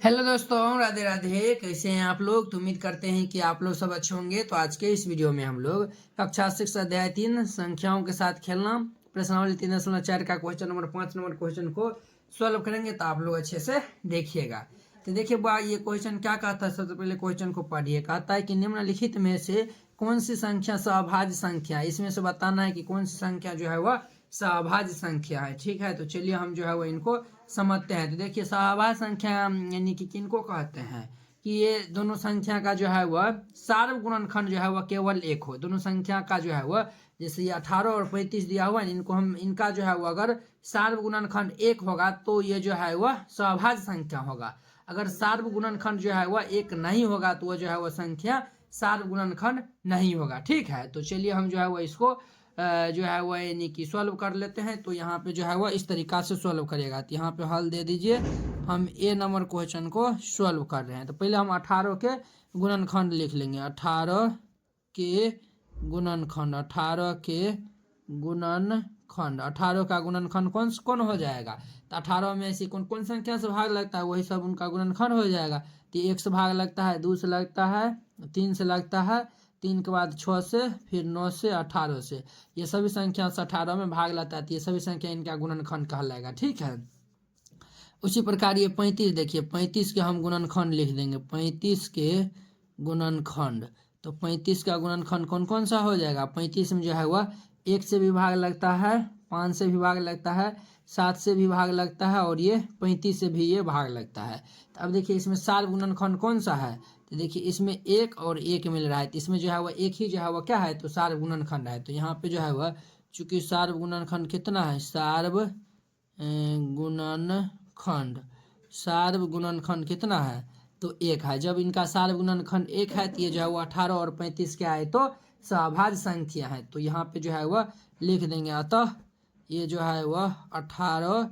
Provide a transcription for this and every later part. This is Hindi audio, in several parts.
हेलो दोस्तों, राधे राधे। कैसे हैं आप लोग? तो उम्मीद करते हैं कि आप लोग सब अच्छे होंगे। तो आज के इस वीडियो में हम लोग कक्षा 6 अध्याय 3 संख्याओं के साथ खेलना प्रश्नावली 3.4 का क्वेश्चन नंबर 5 नंबर क्वेश्चन को सॉल्व करेंगे। तो आप लोग अच्छे से देखिएगा। तो देखिए ये क्वेश्चन क्या कहता है। सबसे पहले क्वेश्चन को पढ़िए। कहता है कि निम्नलिखित में से कौन सी संख्या सहभाज्य संख्या है। इसमें से बताना है कि कौन सी संख्या जो है वह सहभाज्य संख्या है। ठीक है, तो चलिए हम जो है वो इनको समझते हैं। तो देखिए सहभाज्य संख्या यानी कि किनको कहते हैं कि ये दोनों संख्या का जो है वह सार्व गुणनखंड जो है वह केवल एक हो। दोनों संख्या का जो है वह जैसे ये 18 और 35 दिया हुआ है, इनको हम इनका जो है वह अगर सार्व गुणनखंड एक होगा तो ये जो है वह सहभाज्य संख्या होगा। अगर सार्व गुणनखंड जो है वह एक नहीं होगा तो वह जो है वह संख्या सार्व गुणनखंड नहीं होगा। ठीक है, तो चलिए हम जो है वह इसको जो है वह यानी कि सॉल्व कर लेते हैं। तो यहाँ पे जो है वह इस तरीका से सॉल्व करेगा। तो यहाँ पे हल दे दीजिए। हम ए नंबर क्वेश्चन को सॉल्व कर रहे हैं। तो पहले हम 18 के गुणनखंड लिख लेंगे। 18 के गुणनखंड, 18 के गुणनखंड, 18 का गुणनखंड कौन कौन हो जाएगा। तो 18 में ऐसी कौन कौन संख्या से भाग लगता है वही सब उनका गुणनखंड हो जाएगा। तो 1 से भाग लगता है, 2 से लगता है, 3 से लगता है, 3 के बाद 6 से, फिर 9 से, 18 से। ये सभी संख्या से 18 में भाग लाता है। ये सभी संख्या इनका गुणनखंड कहलाएगा। ठीक है, उसी प्रकार ये 35 देखिए, 35 के हम गुणनखंड लिख देंगे। 35 के गुणनखंड, तो 35 का गुणनखंड कौन कौन सा हो जाएगा। 35 में जो है वह 1 से भी भाग लगता है, 5 से भी भाग लगता है, 7 से भी भाग लगता है और ये 35 से भी ये भाग लगता है। तो अब देखिए इसमें सार्व गुणनखंड कौन सा है। तो देखिए इसमें 1 और 1 मिल रहा है। तो इसमें जो है वह एक ही जो है वह क्या है, तो सार्व गुणनखंड है। तो यहाँ पे जो है वह चूंकि सार्व गुणनखंड कितना है, सार्व गुणनखंड, सार्व गुणनखंड कितना है, तो 1 है। जब इनका सार्व गुणनखंड 1 है तो ये जो है वो 18 और 35 क्या है, तो सहभाज्य संख्या है। तो यहाँ पे जो है वह लिख देंगे। अतः ये जो है वह 18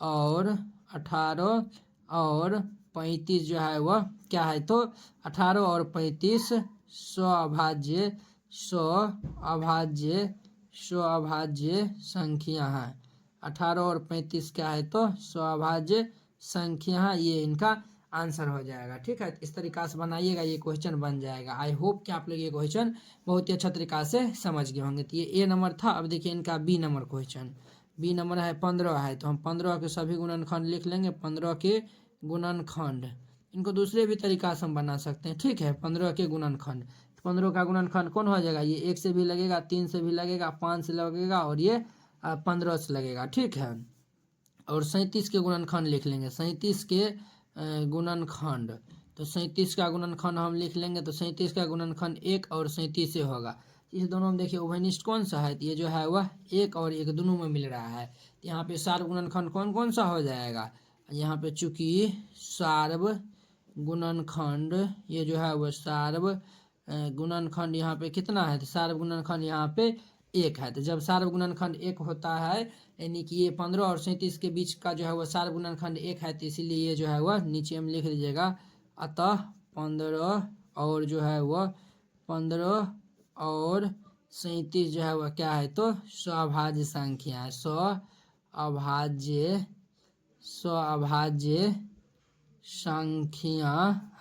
और 35 जो है वह क्या है, तो 18 और 35 स्वअभाज्य स्वअभाज्य संख्या है। 18 और 35 क्या है, तो स्वअभाज्य संख्या है। ये इनका आंसर हो जाएगा। ठीक है, इस तरीका से बनाइएगा, ये क्वेश्चन बन जाएगा। आई होप कि आप लोग ये क्वेश्चन बहुत ही अच्छा तरीका से समझ गए होंगे। तो ये ए नंबर था। अब देखिए इनका B number question. B number है 15 है। तो हम 15 के सभी गुणनखंड लिख लेंगे। 15 के गुणनखंड, इनको दूसरे भी तरीका से हम बना सकते हैं। ठीक है, 15 के गुणनखंड, 15 का गुणनखंड कौन हो जाएगा, ये 1 से भी लगेगा, 3 से भी लगेगा, 5 से लगेगा और ये 15 से लगेगा। ठीक है, और 37 के गुणनखंड लिख लेंगे। 37 के गुणनखंड, तो 37 का गुणनखंड हम लिख लेंगे। तो 37 का गुणनखंड 1 और 37 से होगा। इस दोनों में देखिए उभयनिष्ठ कौन सा है, तो ये जो है वह 1 और 1 दोनों में मिल रहा है। तो यहाँ पे सार्व गुणनखंड कौन कौन सा हो जाएगा। यहाँ पे चूंकि सार्व गुणनखंड ये जो है वह सार्व गुणनखंड यहाँ पे कितना है, तो सार्व गुणनखंड यहाँ पे 1 है। तो जब सार्व गुणनखंड 1 होता है यानी कि ये 15 और 37 के बीच का जो है वह सार्व गुणनखंड 1 है। तो इसीलिए ये जो है वह नीचे में लिख दीजिएगा। अतः 15 और जो है वह 15 और 37 जो है वह क्या है, तो स्वअभाज्य संख्या है। स्वअभाज्य संख्या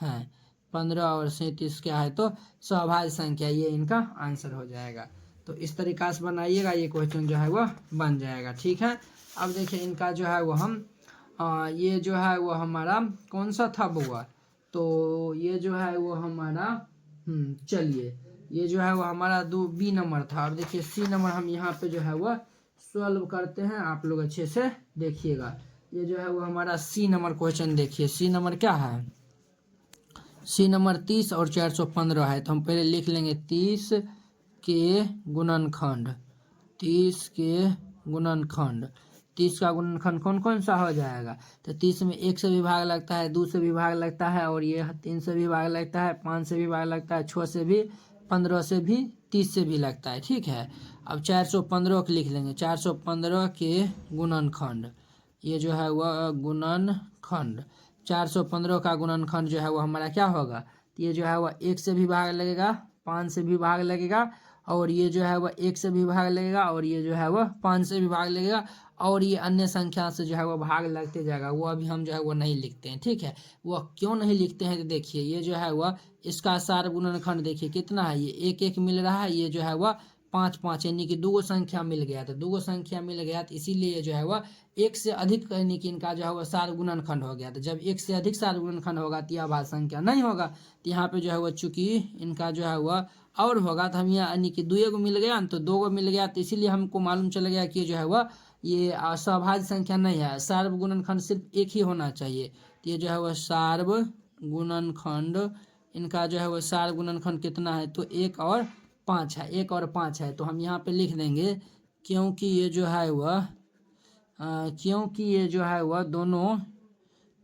है। 15 और 37 क्या है, तो स्वअभाज्य संख्या। ये इनका आंसर हो जाएगा। तो इस तरीका से बनाइएगा, ये क्वेश्चन जो है वह बन जाएगा। ठीक है, अब देखिए इनका जो है वो हम ये जो है वो हमारा कौन सा था बुआ, तो ये जो है वो हमारा चलिए ये जो है वो हमारा बी नंबर था। और देखिए सी नंबर हम यहाँ पे जो है वह सॉल्व करते हैं। आप लोग अच्छे से देखिएगा। ये जो है वो हमारा सी नंबर क्वेश्चन। देखिए सी नंबर क्या है, सी नंबर 30 और 415 है। तो हम पहले लिख लेंगे 30 के गुणनखंड, 30 के गुणनखंड, 30 का गुणनखंड कौन कौन सा हो जाएगा। तो 30 में 1 से भी भाग लगता है, 2 से भी भाग लगता है और ये 3 से भी भाग लगता है, 5 से भी भाग लगता है, 6 से भी, 15 से भी, 30 से भी लगता है। ठीक है, अब 415 को लिख लेंगे। 415 के गुणनखंड, ये जो है वह गुणनखंड, 415 का गुणनखंड जो है वो हमारा क्या होगा, तो ये जो है वह 1 से भी भाग लगेगा, 5 से भी भाग लगेगा और ये जो है वह 1 से भी भाग लगेगा और ये जो है वह 5 से भी भाग लगेगा और ये अन्य संख्या से जो है वह भाग लगते जाएगा। वो अभी हम जो है वो नहीं लिखते हैं, ठीक है। वह क्यों नहीं लिखते हैं तो देखिए ये जो है वह इसका सार गुणनखंड देखिए कितना है, ये 1 1 मिल रहा है, ये जो है वह 5 5 यानी कि दो संख्या मिल गया, तो दो संख्या मिल गया तो इसीलिए जो है वह 1 से अधिक यानी कि इनका जो है वह सार गुणनखंड हो गया। तो जब 1 से अधिक सार गुणनखंड होगा तो यह भाज्य संख्या नहीं होगा। तो यहाँ पे जो है वह चूंकि इनका जो है वह और होगा तो हम यहाँ यानी कि 2 को मिल गया तो 2 को मिल गया, तो इसीलिए हमको मालूम चल गया कि जो है वह ये सभाज्य संख्या नहीं है, सार्व गुणनखंड सिर्फ एक ही होना चाहिए। तो ये जो है वह सार्व गुणनखंड, इनका जो है वह सार्व गुणनखंड कितना है तो 1 और 5 है, 1 और 5 है। तो हम यहाँ पे लिख देंगे क्योंकि ये जो है वह क्योंकि ये जो है वह दोनों,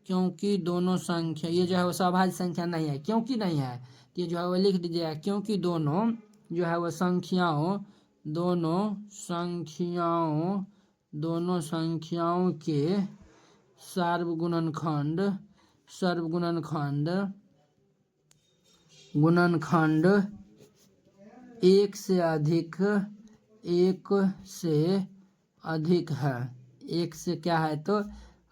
क्योंकि दोनों संख्या ये जो है वह सभाज्य संख्या नहीं है, क्योंकि नहीं है तो ये जो है वह लिख दीजिएगा क्योंकि दोनों जो है वह संख्याओं दोनों संख्याओं के सार्व गुणनखंड 1 से अधिक है, 1 से क्या है तो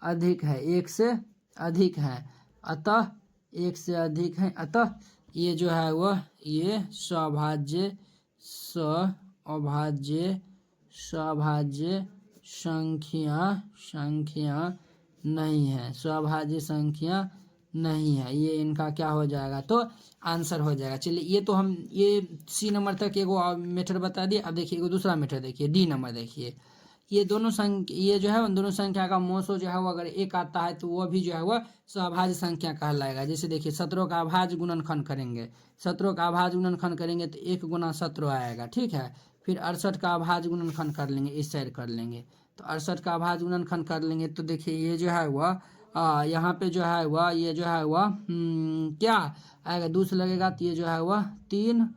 अधिक है, 1 से अधिक है, अतः 1 से अधिक है, अतः ये जो है वह ये सभाज्य संख्या नहीं है, सभाज्य संख्या नहीं है। ये इनका क्या हो जाएगा तो आंसर हो जाएगा। चलिए ये तो हम ये सी नंबर तक एगो मेथड बता दिए। अब देखिए एगो दूसरा मेथड देखिए, डी नंबर देखिए। ये दोनों संख्या ये जो है उन दोनों संख्या का मोसो जो है वो अगर 1 आता है तो वह भी जो है वह सभाज्य संख्या कहलाएगा। जैसे देखिए 17 का अभाज्य गुणनखंड करेंगे, 17 का अभाज्य गुणनखंड करेंगे तो 1 गुना 17 आएगा, ठीक है। फिर 68 का अभाज्य गुणनखंड कर लेंगे, इस साइड कर लेंगे तो 68 का अभाज्य गुणनखंड कर लेंगे तो देखिए ये जो है वह यहाँ पे जो है वह ये जो है वह क्या आएगा, 2 से लगेगा तो ये जो है वह 3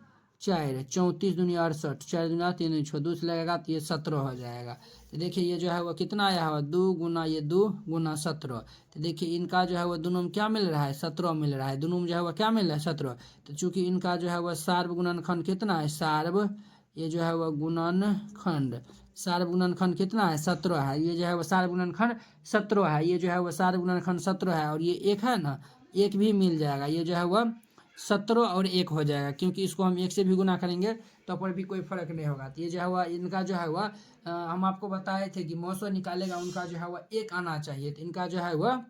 4 34 दूनी 68, 4 दूना 3 6 2 से लगेगा तो ये 17 हो जाएगा। तो देखिए ये जो है वह कितना आया हुआ 2 गुना ये 2 गुना 17। तो देखिए इनका जो है वह दोनों में क्या मिल रहा है 17 मिल रहा है, दोनों में जो है वह क्या मिल रहा है 17। तो चूंकि इनका जो है वह सार्व गुणनखंड कितना है, सार्व ये जो है वह गुणनखंड, सार्व गुणनखंड कितना है 17 है, ये जो है वह सार्व गुणनखंड 17 है, ये जो है वह सार्व गुणनखंड 17 है और ये 1 है ना, 1 भी मिल जाएगा, ये जो है वह 17 और 1 हो जाएगा क्योंकि इसको हम 1 से भी गुना करेंगे तो पर भी कोई फर्क नहीं होगा। तो ये जो है वह इनका जो है वह हम आपको बताए थे कि मौसो निकालेगा उनका जो है वह 1 आना चाहिए, तो इनका जो है वह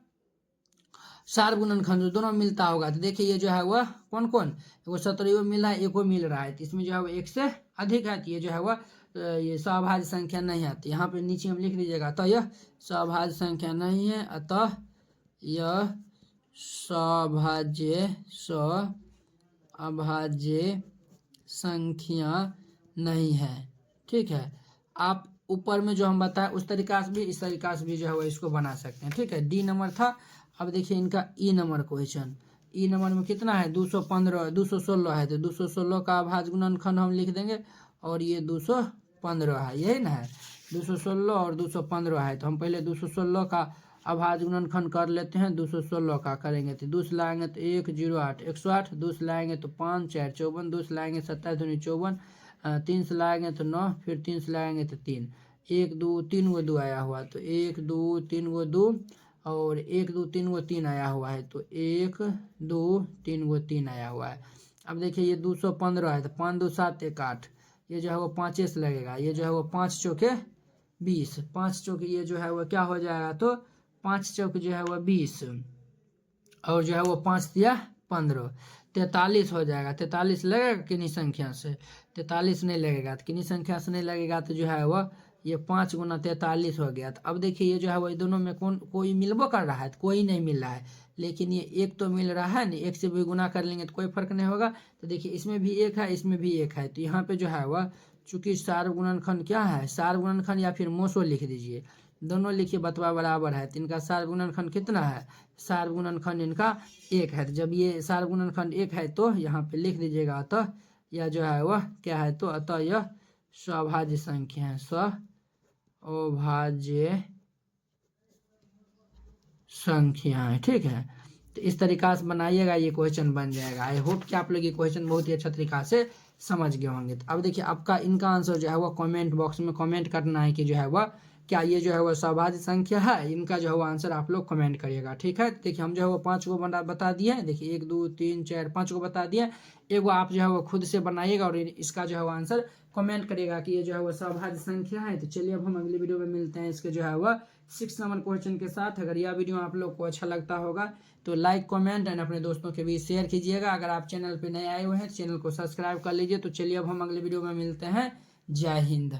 सार्व गुणनखंड दोनों मिलता होगा। तो देखिए ये जो है वह कौन कौन, वो 17 मिला है, 1 मिल रहा है, तो इसमें जो है वह 1 से अधिक है, तो ये जो है वह ये सभाज्य संख्या नहीं है। तो यहाँ पे नीचे हम लिख दीजिएगा तो यह सभाज्य संख्या नहीं है, अतः यह अभाज्य संख्या नहीं है, ठीक है। आप ऊपर में जो हम बताए उस तरीका से भी इस तरीका से भी जो है वो इसको बना सकते हैं, ठीक है। डी नंबर था। अब देखिए इनका ई नंबर क्वेश्चन, ई नंबर में कितना है 216 है, तो 216 का अभाज्य गुणनखंड हम लिख देंगे और ये 215 है, यही ना है 216 और 215 है। तो हम पहले 216 का अभाज्य गुणनखंड कर लेते हैं, 216 का करेंगे तो 2 से लाएंगे तो 1 0 8 108, 2 से लाएंगे तो 5 4 54, 2 से लाएंगे 27 दूनी 54, 3 से लाएंगे तो 9, फिर 3 से लाएंगे तो 3, 1 2 3 गो 2 आया हुआ तो 1 2 3 गो 2 और 1 2 3 गो 3 आया हुआ है तो 1 2 3 गो 3 आया हुआ है। अब देखिए ये 215 है तो 5 2 7 1 8, ये जो है वो 5 से लगेगा, ये जो है वो 5 चौके 20, 5 चौके ये जो है वो क्या हो जाएगा तो 5 चौक जो है वह 20 और जो है वो 5 दिया 15, 43 हो जाएगा। 43 लगेगा किन्हीं संख्या से, 43 नहीं लगेगा, तो किन्हीं संख्या से नहीं लगेगा तो जो है वह ये 5 गुना 43 हो गया। तो अब देखिए ये जो है वह दोनों में कोई मिलबो कर रहा है तो कोई नहीं मिल रहा है, लेकिन ये 1 तो मिल रहा है ना, 1 से भी गुना कर लेंगे तो कोई फर्क नहीं होगा। तो देखिए इसमें भी 1 है, इसमें भी 1 है, तो यहाँ पे जो है वह चूंकि सार्व गुणनखंड क्या है, सार्व गुणनखंड या फिर मोसो लिख दीजिए, दोनों लिखिए बतवा बराबर है। तो इनका सार्व गुणनखंड कितना है, सार्व गुणनखंड इनका 1 है। तो जब ये सार्व गुणनखंड 1 है तो यहाँ पे लिख दीजिएगा अतः यह जो है वह क्या है तो अतः यह सभाज्य संख्या है, सभाज्य संख्या है, ठीक है। तो इस तरीका से बनाइएगा, ये क्वेश्चन बन जाएगा। आई होप कि आप लोग ये क्वेश्चन बहुत ही अच्छा तरीका से समझ गए होंगे। तो अब देखिए आपका इनका आंसर जो है वो कमेंट बॉक्स में कमेंट करना है कि जो है वह क्या ये जो है वो सभाज्य संख्या है। इनका जो है वो आंसर आप लोग कमेंट करिएगा, ठीक है। देखिए हम जो है वो 5 को बता दिए हैं। देखिए 1 2 3 4 5 को बता दिए। एगो आप जो है वो खुद से बनाइएगा और इसका जो है वो आंसर कमेंट करिएगा कि ये जो है वो सभाज्य संख्या है। तो चलिए अब हम अगली वीडियो में मिलते हैं इसके जो है वह 6 नंबर क्वेश्चन के साथ। अगर यह वीडियो आप लोग को अच्छा लगता होगा तो लाइक कमेंट एंड अपने दोस्तों के बीच शेयर कीजिएगा। अगर आप चैनल पे नए आए हुए हैं तो चैनल को सब्सक्राइब कर लीजिए। तो चलिए अब हम अगले वीडियो में मिलते हैं। जय हिंद।